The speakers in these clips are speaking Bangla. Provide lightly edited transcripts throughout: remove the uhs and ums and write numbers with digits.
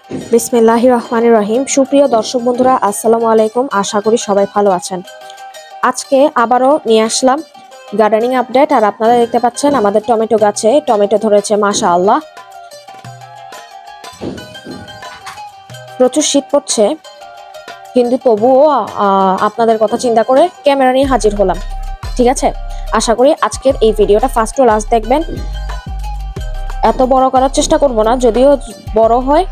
বিসমিল্লাহির রহমানির রহিম। সুপ্রিয় দর্শক বন্ধুরা, আসসালামু আলাইকুম। আশা করি সবাই ভালো আছেন। আজকে আবারও নিয়ে আসলাম গার্ডেনিং আপডেট। আর আপনারা দেখতে পাচ্ছেন আমাদের টমেটো গাছে টমেটো ধরেছে, মাশাআল্লাহ। প্রচুর শীত পড়ছে, কিন্তু তবুও আপনাদের কথা চিন্তা করে ক্যামেরা নিয়ে হাজির হলাম। ঠিক আছে, আশা করি আজকের এই ভিডিওটা ফার্স্ট টু লাস্ট দেখবেন। এত বড় করার চেষ্টা করব না, যদিও বড় হয়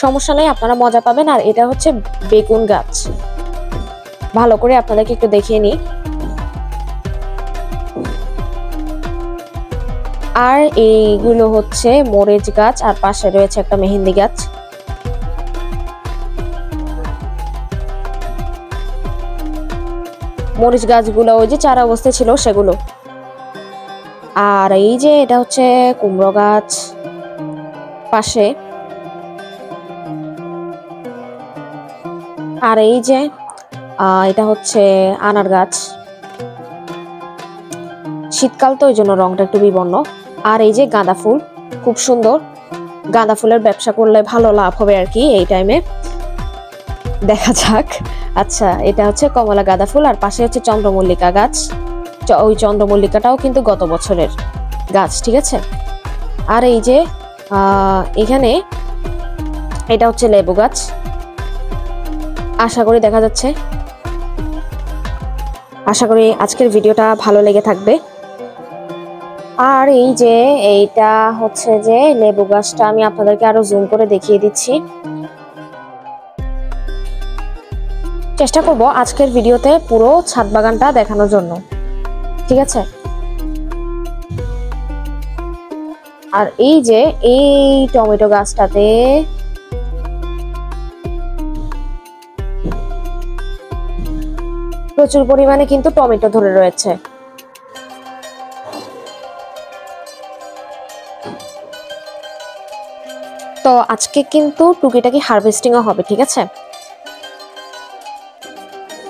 সমস্যা নেই, আপনারা মজা পাবেন। আর এটা হচ্ছে বেগুন গাছ। ভালো করে আপনাদেরকে একটু দেখিয়ে নিই। আর এইগুলো হচ্ছে মরিচ গাছ, আর পাশে রয়েছে একটা মেহেন্দি গাছ। মরিচ গাছগুলো ওই যে চারা অবস্থায় ছিল সেগুলো। আর এই যে এটা হচ্ছে কুমড়ো গাছ পাশে। আর এই যে এটা হচ্ছে আনার গাছ। শীতকাল তো ওই জন্য রংটা একটু বিবর্ণ। আর এই যে গাঁদা ফুল, খুব সুন্দর। গাঁদা ফুলের ব্যবসা করলে ভালো লাভ হবে আর কি এই টাইমে, দেখা যাক। আচ্ছা, এটা হচ্ছে কমলা গাঁদা ফুল, আর পাশে হচ্ছে চন্দ্রমল্লিকা গাছ। ওই চন্দ্রমল্লিকাটাও কিন্তু গত বছরের গাছ, ঠিক আছে। আর এই যে এখানে এটা হচ্ছে লেবু গাছ, আশা করি দেখা যাচ্ছে। আশা করি আজকের ভিডিওটা ভালো লেগে থাকবে। আর এই যে এইটা হচ্ছে যে লেবু গাছটা, আমি আপনাদেরকে আরো জুম করে দেখিয়ে দিচ্ছি। চেষ্টা করব আজকের ভিডিওতে পুরো ছাদ বাগানটা দেখানোর জন্য, ঠিক আছে। আর এই যে এই টমেটো গাছটাতে প্রচুর পরিমাণে কিন্তু টমেটো ধরে রয়েছে। তো আজকে কিন্তু টুকিটাকি হারভেস্টিংও হবে, ঠিক আছে।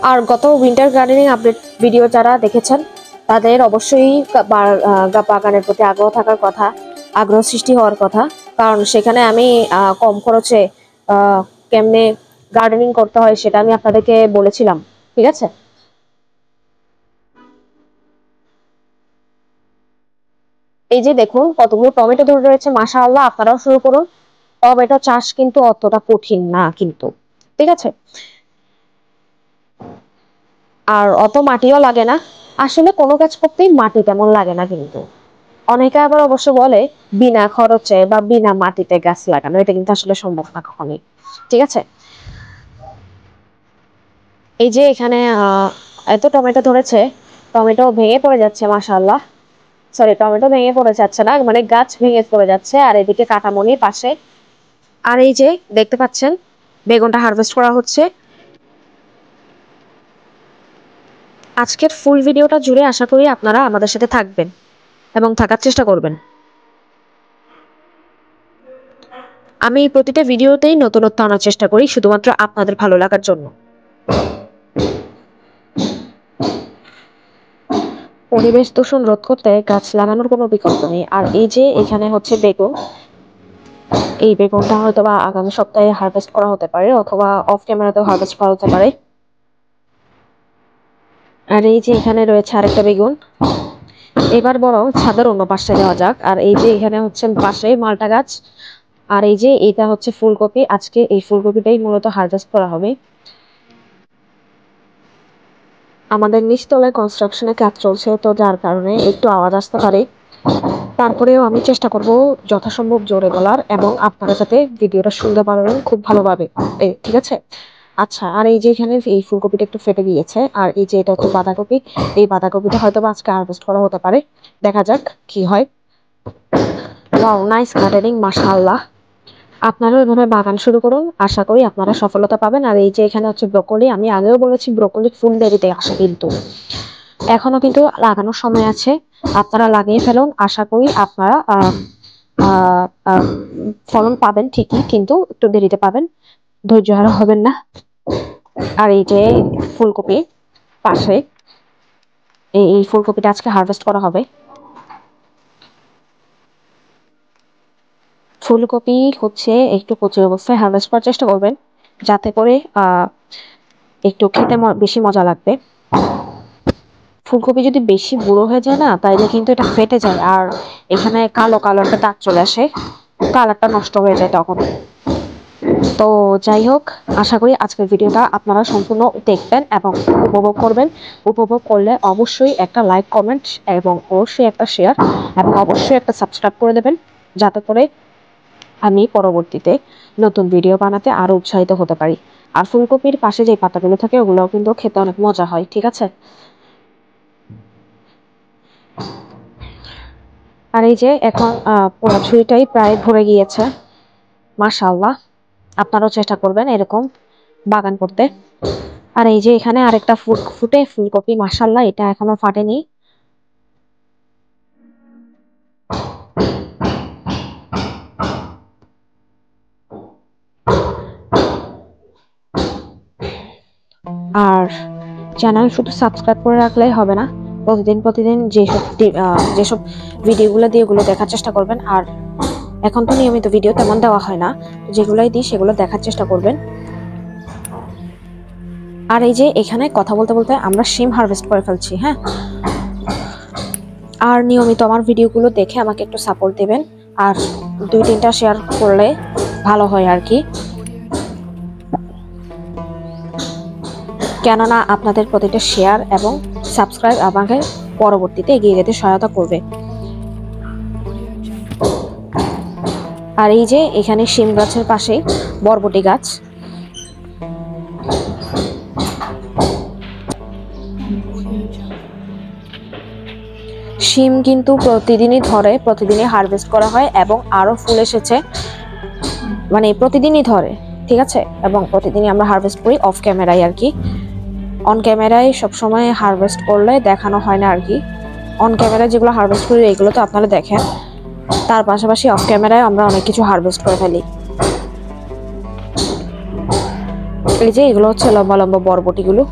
আর গত উইন্টার গার্ডেনিং আপডেট ভিডিও যারা দেখেছেন তাদের অবশ্যই বাগানের প্রতি আগ্রহ থাকার কথা, আগ্রহ সৃষ্টি হওয়ার কথা। কারণ সেখানে আমি কম খরচে কেমনে গার্ডেনিং করতে হয় সেটা আমি আপনাদেরকে বলেছিলাম, ঠিক আছে। এই যে দেখুন কতগুলো টমেটো ধরে রয়েছে, মাশাআল্লাহ। আপনারাও শুরু করুন। টমেটো চাষ কিন্তু অতটা কঠিন না কিন্তু, ঠিক আছে। আর অত মাটিও লাগে না। আসলে কোনো কাজ করতেই মাটি তেমন লাগে না, কিন্তু অনেকে আবার অবশ্য বলে বিনা খরচে বা বিনা মাটিতে গাছ লাগানো, এটা কিন্তু আসলে সম্ভব না কখনোই, ঠিক আছে। এই যে এখানে এত টমেটো ধরেছে, টমেটো ভেঙে পড়ে যাচ্ছে, মাশাআল্লাহ। সরি, টমেটো ভেঙে পড়ে যাচ্ছে না, মানে গাছ ভেঙে পড়ে যাচ্ছে। আর এদিকে কাঁটামনির পাশে। আর এই যে দেখতে পাচ্ছেন বেগুনটা হারভেস্ট করা হচ্ছে। আজকের ফুল ভিডিওটা জুড়ে আশা করি আপনারা আমাদের সাথে থাকবেন এবং থাকার চেষ্টা করবেন। আমি প্রতিটা ভিডিওতেই নতুনত্ব আনার চেষ্টা করি, শুধুমাত্র আপনাদের ভালো লাগার জন্য। পরিবেশ দূষণ রোধ করতে গাছ লাগানোর কোনো বিকল্প নেই। আর এই যে এখানে হচ্ছে বেগুন, এই বেগুনটা হয়তো বা আগামী সপ্তাহে হারভেস্ট করা হতে পারে, অথবা অফ ক্যামেরাতেও হারভেস্ট করা হতে পারে। আর এই যে এখানে রয়েছে আরেকটা বেগুন। এবার বরং ছাদের অন্য পাশে যাওয়া যাক। আর এই যে এখানে হচ্ছে পাশে মালটা গাছ। আর এই যে এটা হচ্ছে ফুলকপি। আজকে এই ফুলকপিটাই মূলত হারভেস্ট করা হবে। আমাদের নিচতলায় কনস্ট্রাকশনের কাজ চলছে, তো যার কারণে একটু আওয়াজ আসতে পারে। তারপরেও আমি চেষ্টা করব যথাসম্ভব জোরে বলার, এবং আপনারা যাতে ভিডিওটা শুনতে পারেন খুব ভালোভাবে, ঠিক আছে। আচ্ছা, আর এই যে এখানে এই ফুলকপিটা একটু ফেটে গিয়েছে। আর এই যে এটা হচ্ছে বাঁধাকপি। এই বাঁধাকপিটা হয়তো বা আজকে হারভেস্ট করা হতে পারে, দেখা যাক কি হয়। ওয়াও, নাইস গার্ডেনিং, মাশাআল্লাহ। আপনারাও এভাবে বাগান শুরু করুন, আশা করি আপনারা সফলতা পাবেন। আর এই যে এখানে হচ্ছে ব্রোকলি। আমি আগেও বলেছি ব্রোকলি ফুল দেরিতে আসে, কিন্তু এখনো কিন্তু লাগানোর সময় আছে। আপনারা লাগিয়ে ফেলুন, আশা করি আপনারা ফলন পাবেন ঠিকই, কিন্তু একটু দেরিতে পাবেন। ধৈর্য হারা হবেন না। আর এই যে ফুলকপি পাশে, এই ফুলকপিটা আজকে হারভেস্ট করা হবে। ফুলকপি হচ্ছে একটু কচি অবস্থায় হারভেস্ট করার চেষ্টা করবেন, যাতে করে একটু খেতে বেশি মজা লাগবে। ফুলকপি যদি বেশি বুড়ো হয়ে যায় না, তাইলে কিন্তু এটা ফেটে যায় আর এখানে কালো কালো একটা দাগ চলে আসে, কালারটা নষ্ট হয়ে যায় তখন। তো যাই হোক, আশা করি আজকের ভিডিওটা আপনারা সম্পূর্ণ দেখবেন এবং উপভোগ করবেন। উপভোগ করলে অবশ্যই একটা লাইক, কমেন্ট এবং অবশ্যই একটা শেয়ার এবং অবশ্যই একটা সাবস্ক্রাইব করে দেবেন, যাতে করে আমি পরবর্তীতে নতুন ভিডিও বানাতে আরো উৎসাহিত হতে পারি। আর ফুলকপির পাশে যে পাতাগুলো থাকে ওগুলোও কিন্তু খেতে অনেক মজা হয়, ঠিক আছে। আর এই যে এখন পোড়া ঝুড়িটাই প্রায় ভরে গিয়েছে। মাশাআল্লাহ, আপনারাও চেষ্টা করবেন এরকম বাগান করতে। আর এই যে এখানে আরেকটা ফুলকপি, মাশাআল্লাহ, এটা এখনো ফাটেনি। আর চ্যানেল শুধু সাবস্ক্রাইব করে রাখলেই হবে না, প্রতিদিন যেসব ভিডিওগুলো দিয়ে ওগুলো দেখার চেষ্টা করবেন। আর এখন তো নিয়মিত ভিডিও তেমন দেওয়া হয় না, যেগুলোই দিই সেগুলো দেখার চেষ্টা করবেন। আর এই যে এখানে কথা বলতে বলতে আমরা শিম হারভেস্ট করে ফেলছি, হ্যাঁ। আর নিয়মিত আমার ভিডিওগুলো দেখে আমাকে একটু সাপোর্ট দেবেন, আর 2-3টা শেয়ার করলে ভালো হয় আর কি, কেননা আপনাদের প্রতিটা শেয়ার এবং সাবস্ক্রাইব আমাকে পরবর্তীতে এগিয়ে যেতে সহায়তা করবে। আর এই যে এখানে শিম গাছের পাশে বরবটি গাছ। শিম কিন্তু প্রতিদিনই ধরে, প্রতিদিনই হারভেস্ট করা হয় এবং আরো ফুল এসেছে, মানে প্রতিদিনই ধরে, ঠিক আছে। এবং প্রতিদিনই আমরা হারভেস্ট করি অফ ক্যামেরায় আর কি। অন ক্যামেরায় সবসময় হারভেস্ট করলে দেখানো হয় না আর কি। অন ক্যামেরায় যেগুলো হারভেস্ট করি এগুলো তো আপনারা দেখেন, তার পাশাপাশি অফ ক্যামেরায় আমরা অনেক কিছু হারভেস্ট করে ফেলি। এই যে এগুলো হচ্ছে লম্বা লম্বা বরবটিগুলো।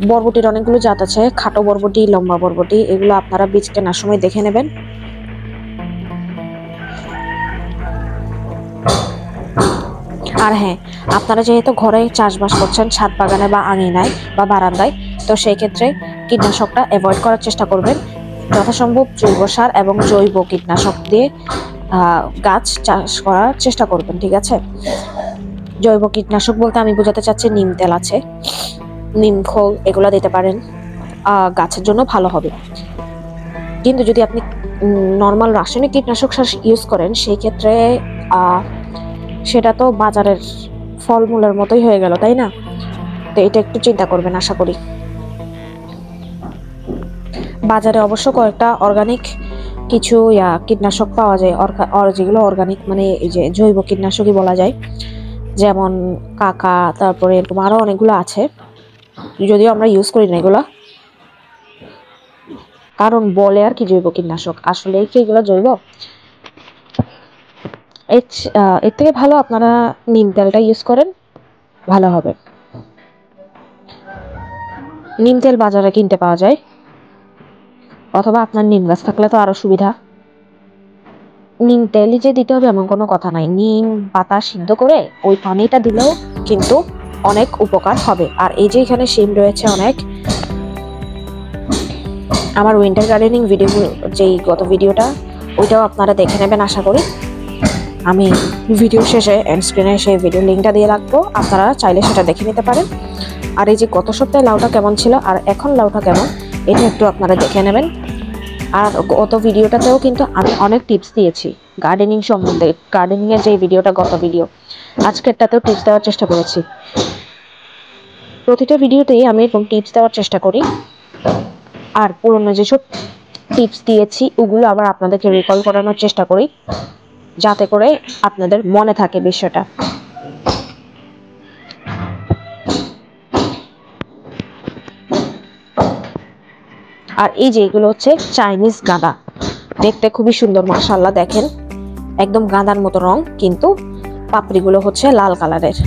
বরবটির অনেকগুলো জাত আছে, খাটো বরবটি, লম্বা বরবটি, এগুলো আপনারা বীজ কেনার সময় দেখে নেবেন। আর হ্যাঁ, আপনারা যেহেতু ঘরে চাষবাস করছেন, ছাদ বাগানে বা আঙিনায় বা বারান্দায়, তো সেই ক্ষেত্রে কীটনাশকটা অ্যাভয়েড করার চেষ্টা করবেন। যথাসম্ভব জৈব সার এবং জৈব কীটনাশক দিয়ে গাছ চাষ করার চেষ্টা করবেন, ঠিক আছে। জৈব কীটনাশক বলতে আমি বোঝাতে চাচ্ছি নিম তেল আছে, নিম খোল, এগুলো দিতে পারেন, গাছের জন্য ভালো হবে। কিন্তু যদি আপনি নর্মাল রাসায়নিক কীটনাশক সার ইউজ করেন, সেই ক্ষেত্রে সেটা তো বাজারের ফলমূলের মতোই হয়ে গেল, তাই না। তো এটা একটু চিন্তা করবেন আশা করি। বাজারে অবশ্য কয়েকটা অর্গানিক কিছু কীটনাশক পাওয়া যায়, যেগুলো অর্গানিক মানে এই যে জৈব কীটনাশকই বলা যায়, যেমন কাকা, তারপরে এরকম আরো অনেকগুলো আছে, যদিও আমরা ইউজ করি না এগুলা, কারণ বলে আর কি জৈব কীটনাশক, আসলে কি এগুলো জৈব? এর থেকে ভালো আপনারা নিম তেলটা ইউজ করেন, ভালো হবে। নিম তেল বাজারে কিনতে পাওয়া যায়, অথবা আপনার নিম গাছ থাকলে তো আরো সুবিধা। নিম তেলই যে দিতে হবে এমন কোনো কথা নাই, নিম পাতা সিদ্ধ করে ওই পানিটা দিলেও কিন্তু অনেক উপকার হবে। আর এই যে এখানে শিম রয়েছে অনেক, আমার উইন্টার গার্ডেনিং ভিডিও, যেই গত ভিডিওটা, ওইটাও আপনারা দেখে নেবেন আশা করি। আমি ভিডিও শেষে এন্ড স্ক্রিনে সেই ভিডিও লিঙ্কটা দিয়ে রাখবো, আপনারা চাইলে সেটা দেখে নিতে পারেন। আর এই যে গত সপ্তাহে লাউটা কেমন ছিল আর এখন লাউটা কেমন, এটা একটু আপনারা দেখে নেবেন। আর গত ভিডিওটাতেও কিন্তু আমি অনেক টিপস দিয়েছি গার্ডেনিং সম্বন্ধে, গার্ডেনিং এর যে ভিডিওটা গত ভিডিও, আজকেরটাতেও টিপস দেওয়ার চেষ্টা করেছি। প্রতিটা ভিডিওতেই আমি এরকম টিপস দেওয়ার চেষ্টা করি, আর পুরনো যেসব টিপস দিয়েছি ওগুলো আবার আপনাদেরকে রিকল করানোর চেষ্টা করি, যাতে করে আপনাদের মনে থাকে বিষয়টা। আর এই যে এগুলো হচ্ছে চাইনিজ গাঁদা, দেখতে খুবই সুন্দর, মাশাআল্লাহ, দেখেন একদম গাঁদার মতো রং, কিন্তু পাপড়িগুলো হচ্ছে লাল কালারের।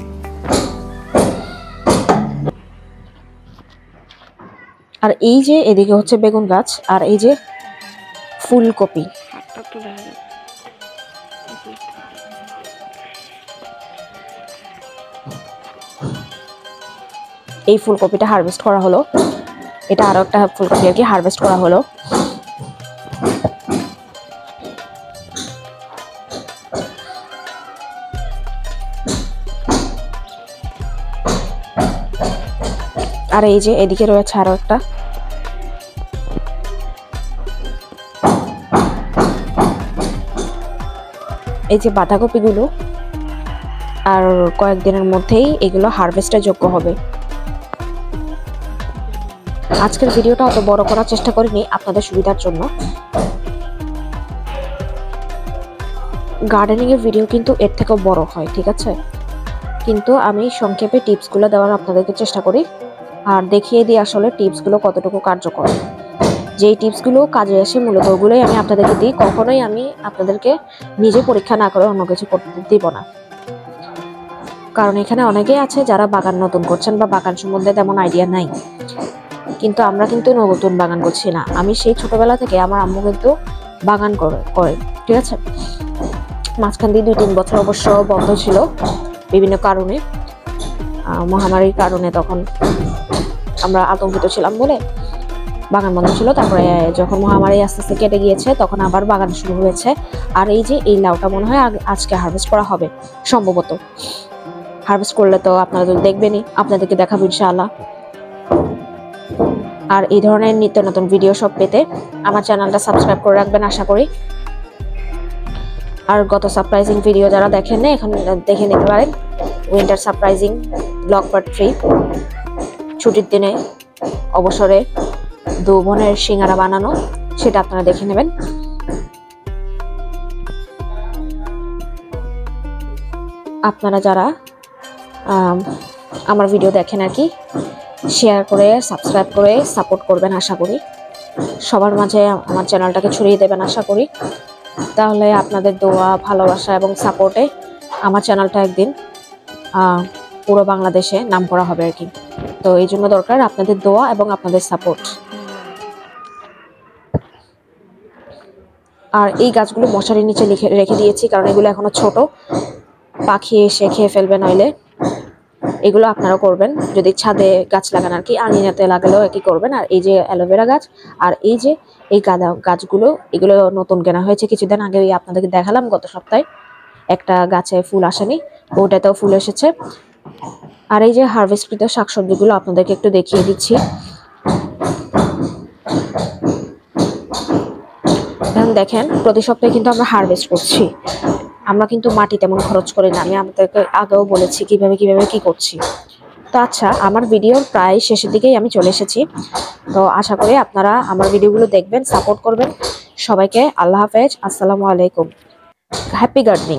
আর এই যে এদিকে হচ্ছে বেগুন গাছ, আর এই যে ফুলকপি। এই ফুলকপিটা হারভেস্ট করা হলো। এটা আরো একটা ফুলকপি আর কি হারভেস্ট করা হলো। আর এই যে এদিকে রয়েছে আরো একটা। এই যে বাঁধাকপিগুলো আর কয়েকদিনের মধ্যেই এগুলো হারভেস্টের যোগ্য হবে। আজকের ভিডিওটা অত বড় করার চেষ্টা করিনি আপনাদের সুবিধার জন্য। গার্ডেনিং এর ভিডিও কিন্তু এর থেকেও বড় হয়, ঠিক আছে, কিন্তু আমি সংক্ষেপে টিপসগুলো দেওয়ার আপনাদেরকে চেষ্টা করি আর দেখিয়ে দিই আসলে টিপসগুলো কতটুকু কার্যকর। যেই টিপসগুলো কাজে আসে মূলত ওগুলোই আমি আপনাদেরকে দিই। কখনোই আমি আপনাদেরকে নিজে পরীক্ষা না করে অন্য কিছু করতে দিব না, কারণ এখানে অনেকেই আছে যারা বাগান নতুন করছেন বা বাগান সম্বন্ধে তেমন আইডিয়া নাই। কিন্তু আমরা কিন্তু নতুন বাগান করছি না, আমি সেই ছোটবেলা থেকে আমার আম্মু কিন্তু বাগান করে, ঠিক আছে। মাঝখান দিয়ে 2-3 বছর অবশ্য বন্ধ ছিল বিভিন্ন কারণে, মহামারীর কারণে। তখন আমরা আতঙ্কিত ছিলাম বলে বাগান বন্ধ ছিল। তারপরে যখন মহামারী আস্তে আস্তে কেটে গিয়েছে তখন আবার বাগান শুরু হয়েছে। আর এই যে এই লাউটা মনে হয় আজকে হারভেস্ট করা হবে সম্ভবত। হারভেস্ট করলে তো আপনারা তো দেখবেনই, আপনাদেরকে দেখাবো ইনশাআল্লাহ। আর এই ধরনের নিত্য নতুন ভিডিও সব পেতে আমার চ্যানেলটা সাবস্ক্রাইব করে রাখবেন আশা করি। আর গত সারপ্রাইজিং ভিডিও যারা দেখেন না এখন দেখে নিতে পারেন। উইন্টার সারপ্রাইজিং ব্লগ পার্ট 3, ছুটির দিনে অবসরে 2 বোনের সিঙ্গারা বানানো, সেটা আপনারা দেখে নেবেন। আপনারা যারা আমার ভিডিও দেখেন আর কি, শেয়ার করে সাবস্ক্রাইব করে সাপোর্ট করবেন আশা করি। সবার মাঝে আমার চ্যানেলটাকে ছড়িয়ে দেবেন আশা করি। তাহলে আপনাদের দোয়া, ভালোবাসা এবং সাপোর্টে আমার চ্যানেলটা একদিন পুরো বাংলাদেশে নাম করা হবে আর কি। তো এই জন্য দরকার আপনাদের দোয়া এবং আপনাদের সাপোর্ট। আর এই গাছগুলো মশারির নিচে রেখে দিয়েছি, কারণ এগুলো এখনো ছোট, পাখি এসে খেয়ে ফেলবে নইলে। এগুলো আপনারা করবেন যদি ছাদে গাছ লাগান আর কি, আঙিনাতে লাগালেও একই করবেন। আর এই যে অ্যালোভেরা গাছ আর এই যে এই গাঁদা গাছগুলো, এগুলো নতুন কেনা হয়েছে কিছুদিন আগে। আপনাদেরকে দেখালাম গত সপ্তাহে, একটা গাছে ফুল আসেনি, ওটাতেও ফুল এসেছে। আর এই যে হারভেস্টকৃত শাকসবজিগুলো আপনাদেরকে একটু দেখিয়ে দিচ্ছি। এখন দেখেন প্রতি সপ্তাহে কিন্তু আমরা হারভেস্ট করছি। আমরা কিন্তু মাটি তেমন খরচ করি না, আমি আপনাদেরকে আগেও বলেছি কিভাবে কি করছি। তো আচ্ছা, আমার ভিডিওর প্রায় শেষের দিকেই আমি চলে এসেছি। তো আশা করি আপনারা আমার ভিডিওগুলো দেখবেন, সাপোর্ট করবেন। সবাইকে আল্লাহ হাফেজ, আসসালামু আলাইকুম, হ্যাপি গার্ডেনিং।